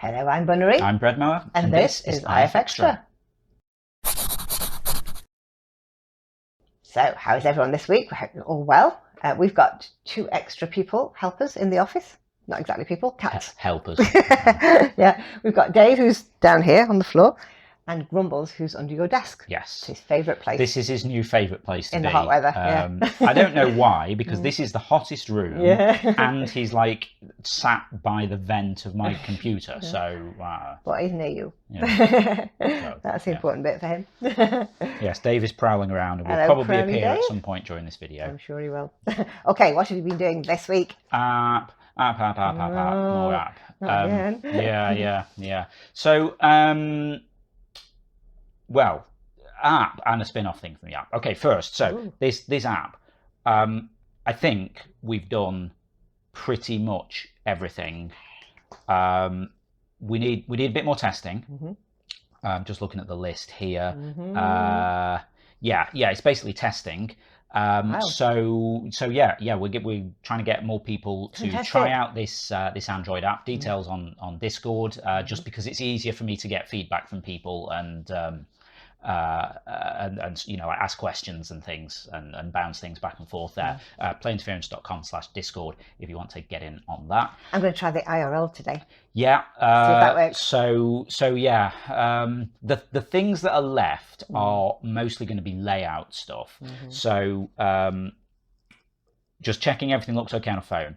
Hello, I'm Bunnery. I'm Breadmower. And this is IFXtra. So, how is everyone this week? We hope you're all well. We've got 2 extra people, helpers in the office. Not exactly people, cats. Helpers. Yeah, we've got Dave, who's down here on the floor, and Grumbles, who's under your desk. Yes. It's his favourite place. This is his new favourite place to in be. the hot weather. I don't know why, because this is the hottest room, and he's like sat by the vent of my computer. So, well, he's near you. Yeah. So, that's the important bit for him. Yes, Dave is prowling around and will Hello, probably appear Dave. at some point during this video. I'm sure he will. Okay, what have you been doing this week? App, more app. Not again. Yeah. So, well, app and a spin-off thing from the app. Okay, first, so this app, I think we've done pretty much everything. We need a bit more testing. Just looking at the list here. Yeah, it's basically testing. Wow. So we're trying to get more people to try out this Android app. Details on Discord, just because it's easier for me to get feedback from people and you know, ask questions and things and bounce things back and forth there. Playinterference.com/Discord if you want to get in on that. I'm going to try the IRL today. Yeah. See if that works. So yeah. The things that are left are mostly going to be layout stuff. So just checking everything looks okay on a phone.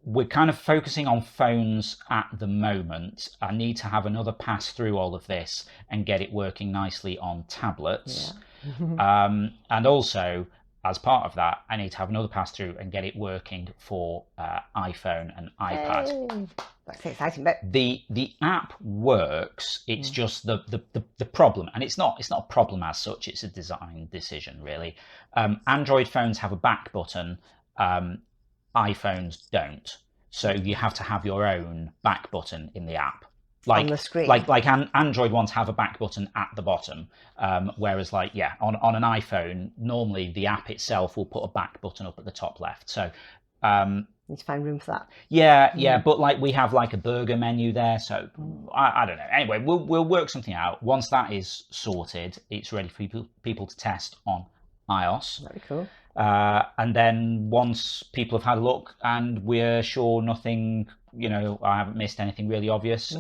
We're kind of focusing on phones at the moment. I need to have another pass through all of this and get it working nicely on tablets. And also, as part of that, I need to have another pass through and get it working for iPhone and iPad. Hey, that's the exciting bit. The app works. It's just the problem, and it's not a problem as such. It's a design decision, really. Android phones have a back button. iPhones don't, so you have to have your own back button in the app, like on the screen. like Android ones have a back button at the bottom, whereas on an iPhone normally the app itself will put a back button up at the top left. So need to find room for that. Yeah, but like we have like a burger menu there, so I don't know. Anyway, we'll work something out. Once that is sorted, it's ready for people to test on iOS. Very cool. And then once people have had a look and we're sure nothing, you know, I haven't missed anything really obvious,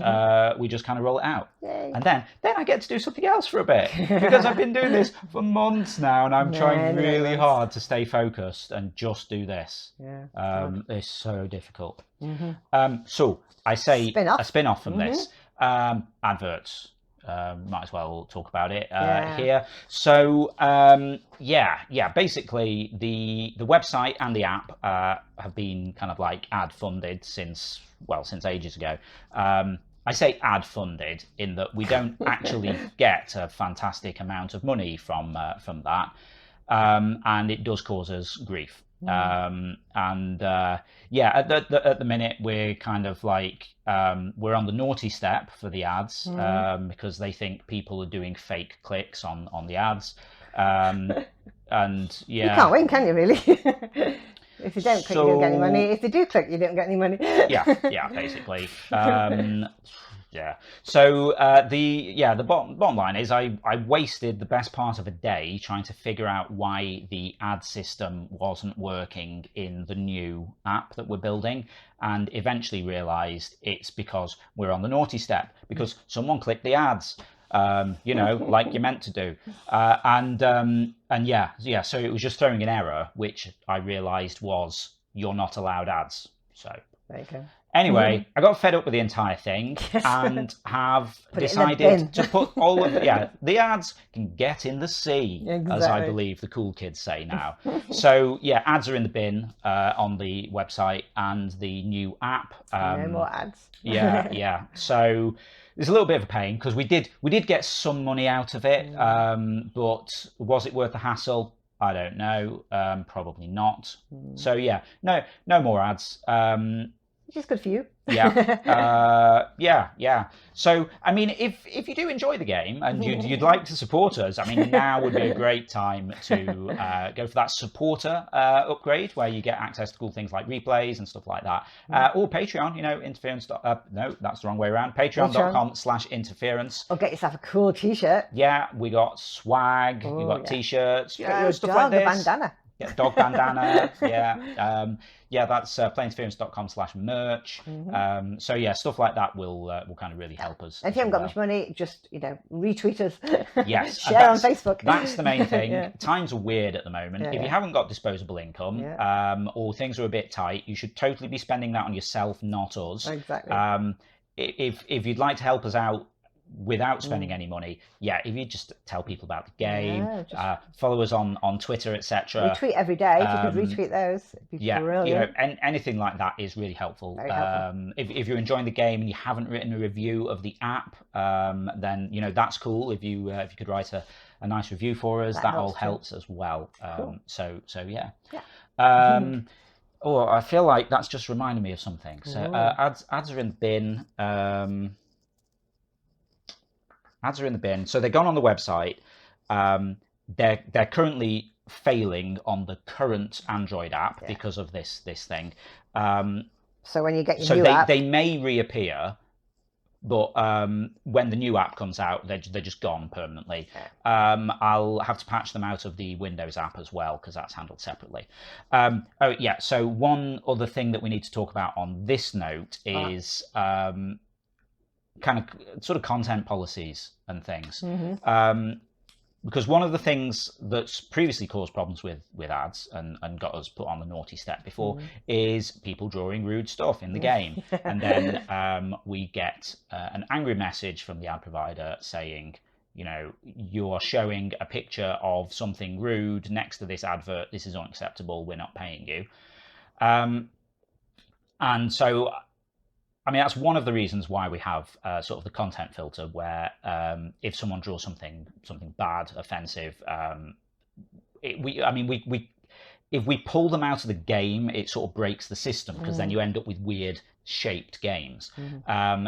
we just kind of roll it out. Yay. And then I get to do something else for a bit, because I've been doing this for months now and I'm trying really hard to stay focused and just do this. It's so difficult. So I say a spin-off from this. Adverts. Might as well talk about it here. So basically the website and the app have been kind of like ad funded since ages ago. I say ad funded in that we don't actually get a fantastic amount of money from that, and it does cause us grief. At the minute we're kind of like we're on the naughty step for the ads, because they think people are doing fake clicks on the ads, and you can't win, can you, really? If you don't click, you don't get any money. If they do click, you don't get any money. yeah, basically. So the bottom line is I wasted the best part of a day trying to figure out why the ad system wasn't working in the new app that we're building, and eventually realized it's because we're on the naughty step, because someone clicked the ads, you know, like you're meant to do, so it was just throwing an error, which I realized was you're not allowed ads. So there you go. Anyway, I got fed up with the entire thing and have decided to put all of the ads can get in the sea, as I believe the cool kids say now. So yeah, ads are in the bin on the website and the new app. No more ads. yeah. So it's a little bit of a pain, because we did get some money out of it, but was it worth the hassle? I don't know. Probably not. So yeah, no more ads. which is good for you. Yeah. So, I mean, if you do enjoy the game and you'd like to support us, I mean, now would be a great time to go for that supporter upgrade where you get access to cool things like replays and stuff like that. Or Patreon, interference. No, that's the wrong way around. Patreon.com/interference. Or get yourself a cool t-shirt. Yeah, we got swag, we got t-shirts, stuff dog, like this. a bandana. Yeah, dog bandana. That's playinterference.com/merch. So yeah, stuff like that will kind of really help us. And if you haven't got much money, just retweet us. Yes, share on Facebook. That's the main thing. Times are weird at the moment. If you haven't got disposable income, or things are a bit tight, you should totally be spending that on yourself, not us. Exactly. If you'd like to help us out without spending any money, if you just tell people about the game, follow us on Twitter, etc. Retweet every day. If you could retweet those, it'd be brilliant. Anything like that is really helpful. Very helpful. If you're enjoying the game and you haven't written a review of the app, then that's cool. If you could write a nice review for us, that all helps as well. Cool. So yeah. I feel like that's just reminded me of something. So ads are in the bin. Ads are in the bin. So they've gone on the website. They're currently failing on the current Android app because of this thing. So when you get your new app, they may reappear, but when the new app comes out, they're just gone permanently. I'll have to patch them out of the Windows app as well because that's handled separately. So one other thing that we need to talk about on this note is kind of sort of content policies and things. Because one of the things that's previously caused problems with ads and got us put on the naughty step before is people drawing rude stuff in the game. And then we get an angry message from the ad provider saying, you are showing a picture of something rude next to this advert. This is unacceptable. We're not paying you. And so, I mean, that's one of the reasons why we have sort of the content filter, where if someone draws something bad, offensive, if we pull them out of the game, it sort of breaks the system because then you end up with weird shaped games.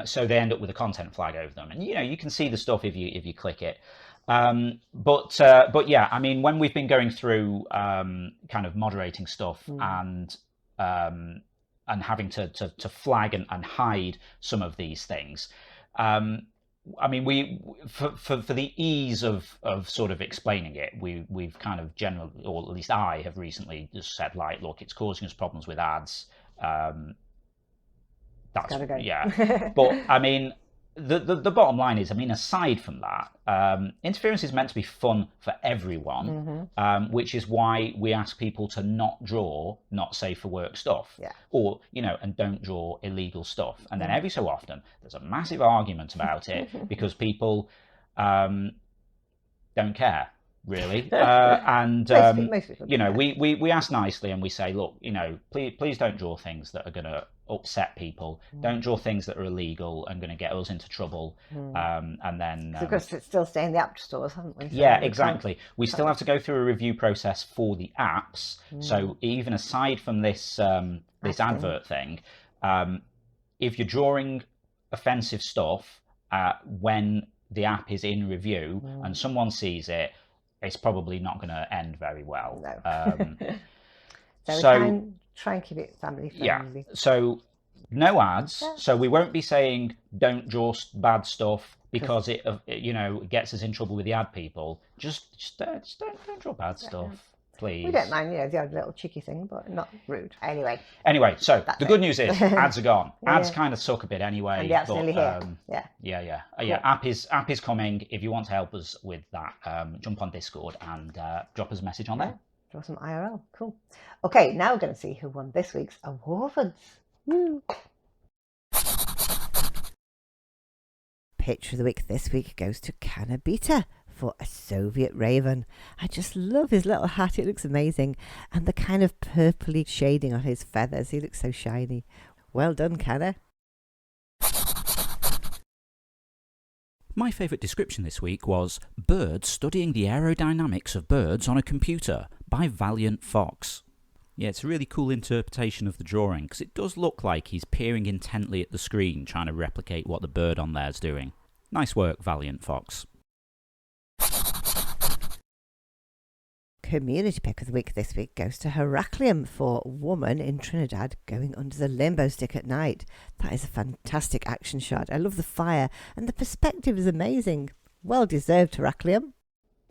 So they end up with a content flag over them, and you can see the stuff if you click it. But yeah, I mean, when we've been going through kind of moderating stuff and having to flag and hide some of these things. I mean, for the ease of sort of explaining it, we've kind of generally, or at least I have recently just said, like, look, it's causing us problems with ads. That's gotta go. Yeah. But I mean, the bottom line is, I mean, aside from that, interference is meant to be fun for everyone, which is why we ask people to not draw not safe for work stuff, or and don't draw illegal stuff. And then every so often, there's a massive argument about it because people don't care. Really, and most people we ask nicely and we say, look, please don't draw things that are going to upset people. Don't draw things that are illegal and going to get us into trouble. And then because it's still staying in the app stores, haven't we? So exactly. We still have to go through a review process for the apps. So even aside from this this advert thing, if you're drawing offensive stuff when the app is in review and someone sees it, it's probably not going to end very well. No. So try and keep it family friendly. Yeah. So no ads. So we won't be saying don't draw bad stuff because it gets us in trouble with the ad people. Just don't draw bad stuff, please. We don't mind, the odd little cheeky thing, but not rude. Anyway, so the good news is ads are gone. Ads kind of suck a bit anyway. And the app's nearly here. App is coming. If you want to help us with that, jump on Discord and drop us a message on there. Draw some IRL. Cool. Okay, now we're going to see who won this week's awards. Woo. Picture of the week this week goes to Canabita for A Soviet Raven. I just love his little hat. It looks amazing. And the kind of purpley shading on his feathers. He looks so shiny. Well done, Canna. My favourite description this week was Birds Studying the Aerodynamics of Birds on a Computer by Valiant Fox. Yeah, it's a really cool interpretation of the drawing, because it does look like he's peering intently at the screen, trying to replicate what the bird on there's doing. Nice work, Valiant Fox. Community pick of the week this week goes to Heraclium for Woman in Trinidad Going Under the Limbo Stick at Night. That is a fantastic action shot. I love the fire, and the perspective is amazing. Well deserved, Heraclium.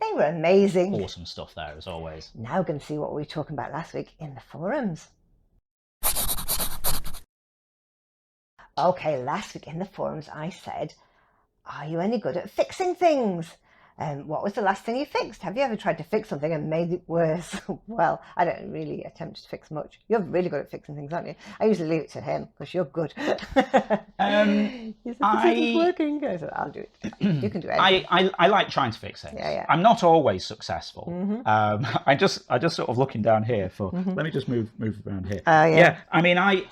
They were amazing. Awesome stuff there, as always. Now we're going to see what we were talking about last week in the forums. Okay, last week in the forums I said, are you any good at fixing things? What was the last thing you fixed? Have you ever tried to fix something and made it worse? Well, I don't really attempt to fix much. You're really good at fixing things, aren't you? I usually leave it to him because you're good. He said, this isn't working. I said, I'll do it. You can do anything. I like trying to fix things. Yeah. I'm not always successful. I just sort of looking down here for. Let me just move around here. Yeah. I mean, I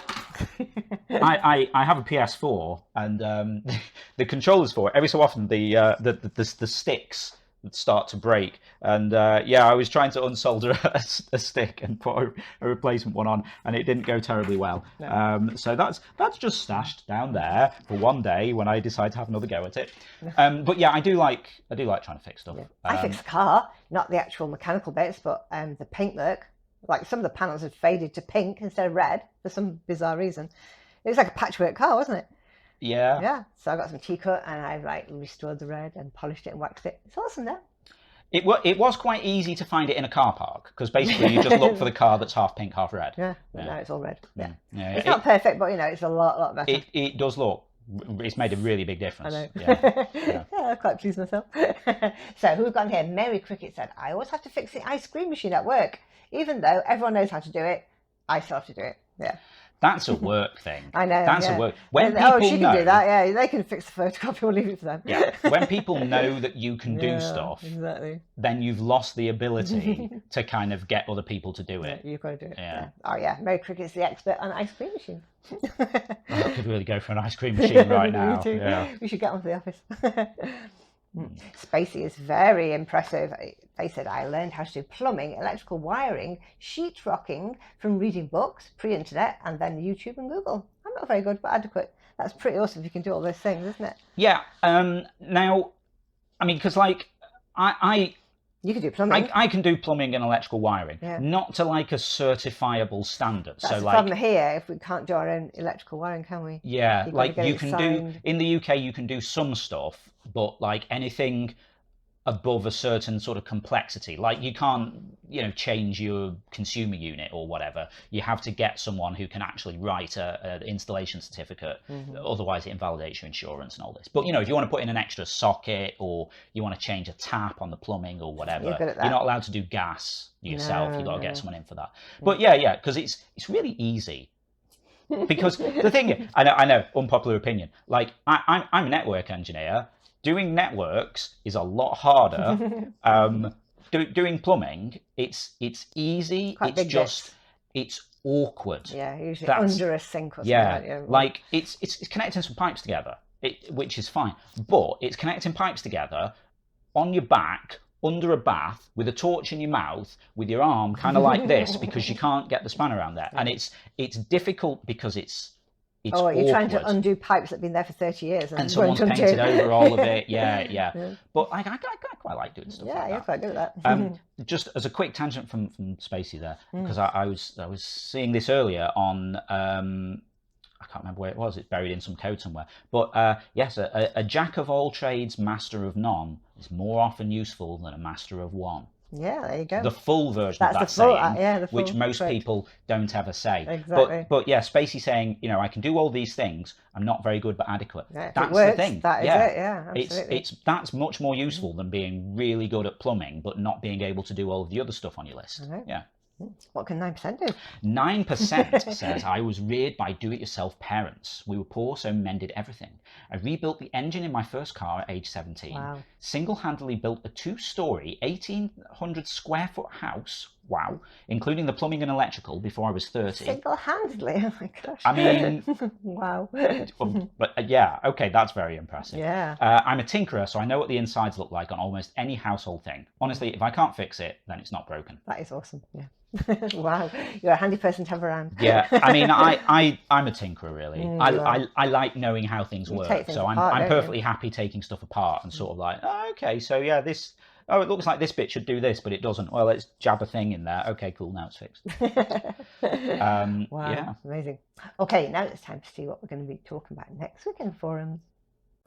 have a PS4 and the controllers for it. Every so often the sticks start to break, and I was trying to unsolder a stick and put a replacement one on, and it didn't go terribly well. No. So that's just stashed down there for one day when I decide to have another go at it. But yeah, I do like trying to fix stuff. Yeah. I fixed the car, not the actual mechanical bits, but the paintwork. Like some of the panels had faded to pink instead of red for some bizarre reason. It was like a patchwork car, wasn't it? Yeah. Yeah. So I got some T-cut and I restored the red and polished it and waxed it. It's awesome now. It was quite easy to find it in a car park because basically you just look for the car that's half pink, half red. Yeah. No, it's all red. Yeah. It's not perfect, but it's a lot better. It does look. It's made a really big difference. I know. Yeah. I'm quite pleased myself. So who we've got here? Mary Cricket said, I always have to fix the ice cream machine at work. Even though everyone knows how to do it, I still have to do it. Yeah. That's a work thing. I know. That's a work. When she can do that. Yeah, they can fix the photocopy. We'll leave it to them. Yeah. When people know that you can do stuff, exactly, then you've lost the ability to kind of get other people to do it. Yeah, you've got to do it. Yeah. Oh yeah, Mary Cricket's the expert on ice cream machines. I could really go for an ice cream machine right now. Me too. Yeah. We should get on to the office. Spacey is very impressive. They said, I learned how to do plumbing, electrical wiring, sheetrocking from reading books, pre-internet, and then YouTube and Google. I'm not very good, but adequate. That's pretty awesome if you can do all those things, isn't it? Yeah. Now, I mean, because like, you can do plumbing. I can do plumbing and electrical wiring, yeah. Not to like a certifiable standard. That's so the like, problem here. If we can't do our own electrical wiring, can we? Yeah, like you can do in the UK, you can do some stuff, but like anything above a certain sort of complexity, like you can't, change your consumer unit or whatever. You have to get someone who can actually write an installation certificate. Otherwise, it invalidates your insurance and all this. But if you want to put in an extra socket or you want to change a tap on the plumbing or whatever, you're not allowed to do gas yourself. You've got to get someone in for that. But yeah, because it's really easy. Because the thing is, I know, unpopular opinion. Like I'm a network engineer. Doing networks is a lot harder. Doing plumbing, it's easy. Quite it's just it's awkward. Yeah, usually under a sink or something. Yeah, like it's connecting some pipes together, which is fine. But it's connecting pipes together on your back under a bath with a torch in your mouth with your arm kind of like this because you can't get the span around there, and it's difficult because it's you're awkward. Trying to undo pipes that have been there for 30 years. And someone's painted over all of it. Yeah. But I quite like doing stuff like that. Yeah, you're quite good at that. Just as a quick tangent from Spacey there, because I was seeing this earlier on, I can't remember where it was. It's buried in some code somewhere. But yes, a jack of all trades, master of none is more often useful than a master of one. Yeah, there you go. The full version of that saying, which most people don't ever say. Exactly. But yeah, Spacey saying, I can do all these things. I'm not very good, but adequate. Yeah, that's works, the thing. That is it. Yeah, absolutely. That's much more useful than being really good at plumbing, but not being able to do all of the other stuff on your list. Yeah. What can 9% do? 9% says, I was reared by do-it-yourself parents. We were poor, so mended everything. I rebuilt the engine in my first car at age 17. Wow. Single-handedly built a 2-story, 1,800 square foot house Wow. Including the plumbing and electrical before I was 30. Single-handedly. Oh my gosh. I mean, wow. but yeah, okay, that's very impressive. Yeah. I'm a tinkerer, so I know what the insides look like on almost any household thing. Honestly, if I can't fix it, then it's not broken. That is awesome. Yeah. Wow. You're a handy person to have around. Yeah, I mean, I'm a tinkerer, really. Mm, I like knowing how things work, take things so apart, I'm don't perfectly happy taking stuff apart and sort of like, oh, okay, so yeah, this, oh, it looks like this bit should do this, but it doesn't. Well, let's jab a thing in there. Okay, cool, now it's fixed. Wow, Yeah. amazing. Okay, now it's time to see what we're going to be talking about next week in forums.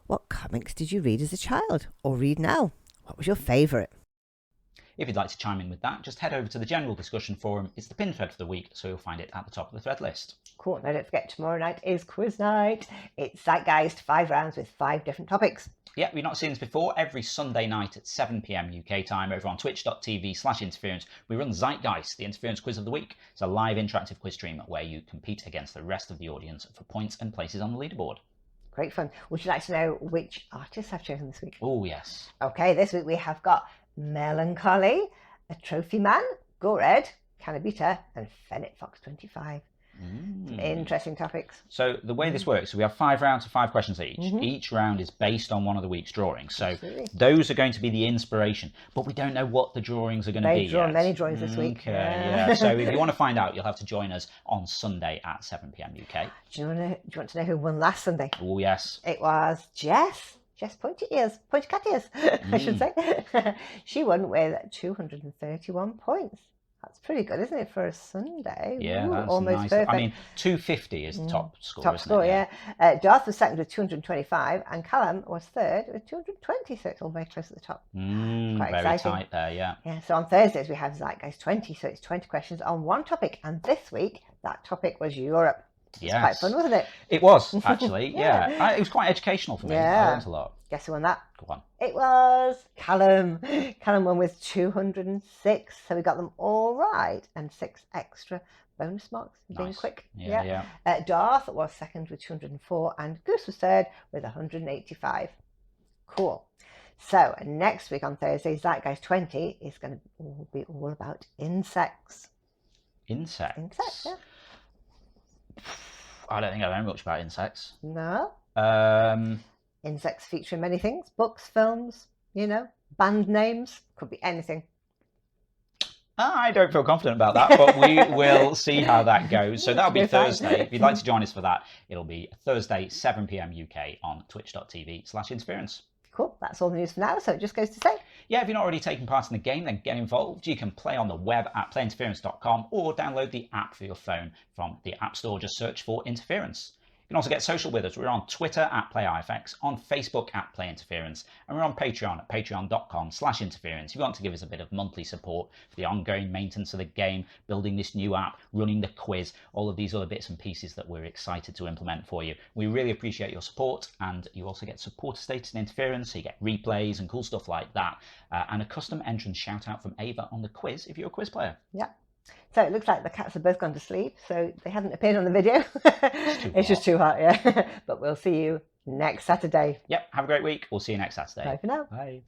What comics did you read as a child or read now? What was your favourite? If you'd like to chime in with that, just head over to the general discussion forum. It's the pin thread for the week, so you'll find it at the top of the thread list. Cool. Now don't forget, tomorrow night is quiz night. It's Zeitgeist, 5 rounds with 5 different topics. Yeah, we've not seen this before. Every Sunday night at 7 p.m. UK time over on twitch.tv/interference, we run Zeitgeist, the interference quiz of the week. It's a live interactive quiz stream where you compete against the rest of the audience for points and places on the leaderboard. Great fun. Would you like to know which artists I've chosen this week? Oh, yes. Okay, this week we have got Melancholy, A Trophy Man, Gored, Canabita, and Fennec Fox 25. Some interesting topics. So the way this works, so we have 5 rounds of 5 questions each. Each round is based on one of the week's drawings. So those are going to be the inspiration, but we don't know what the drawings are going to be. They've drawn many drawings this week. Okay, yeah. So if you want to find out, you'll have to join us on Sunday at 7 p.m. UK. Do you want to know who won last Sunday? Oh, yes. It was Jess Pointy Cat Ears, I should say. She won with 231 points. That's pretty good, isn't it, for a Sunday? Yeah, Ooh, that's almost nice. perfect. I mean, 250 is the top score, Top isn't score, it? yeah. Darth was second with 225, and Callum was third with 220, so it's all very close at the top. Quite very exciting. tight there, yeah. Yeah, so on Thursdays we have Zeitgeist 20, so it's 20 questions on one topic, and this week that topic was Europe. It's quite fun, wasn't it? It was, actually, yeah. It was quite educational for me. Yeah. I learned a lot. Guess who won that? Go on. It was Callum. Callum won with 206, so we got them all right, and 6 extra bonus marks for being quick. Yeah. Darth was second with 204, and Goose was third with 185. Cool. So next week on Thursday, Zeitgeist 20 is going to be all about insects. Insects? Insects, yeah. I don't think I know much about insects. No. Um, Insects feature in many things. Books, films, band names. Could be anything. I don't feel confident about that, but we will see how that goes. So that'll be Thursday. If you'd like to join us for that, it'll be Thursday, 7 p.m. UK on twitch.tv/interference. Cool. That's all the news for now. So it just goes to say, yeah, if you're not already taking part in the game, then get involved. You can play on the web at playinterference.com or download the app for your phone from the App Store. Just search for Interference. You can also get social with us. We're on Twitter at PlayIFX, on Facebook at PlayInterference, and we're on Patreon at patreon.com/interference. If you want to give us a bit of monthly support for the ongoing maintenance of the game, building this new app, running the quiz, all of these other bits and pieces that we're excited to implement for you. We really appreciate your support, and you also get supporter status in Interference, so you get replays and cool stuff like that, and a custom entrance shout out from Ava on the quiz if you're a quiz player. Yeah. So it looks like the cats have both gone to sleep, so they haven't appeared on the video. It's just too hot, yeah. But we'll see you next Saturday. Yep, have a great week. We'll see you next Saturday. Bye for now. Bye.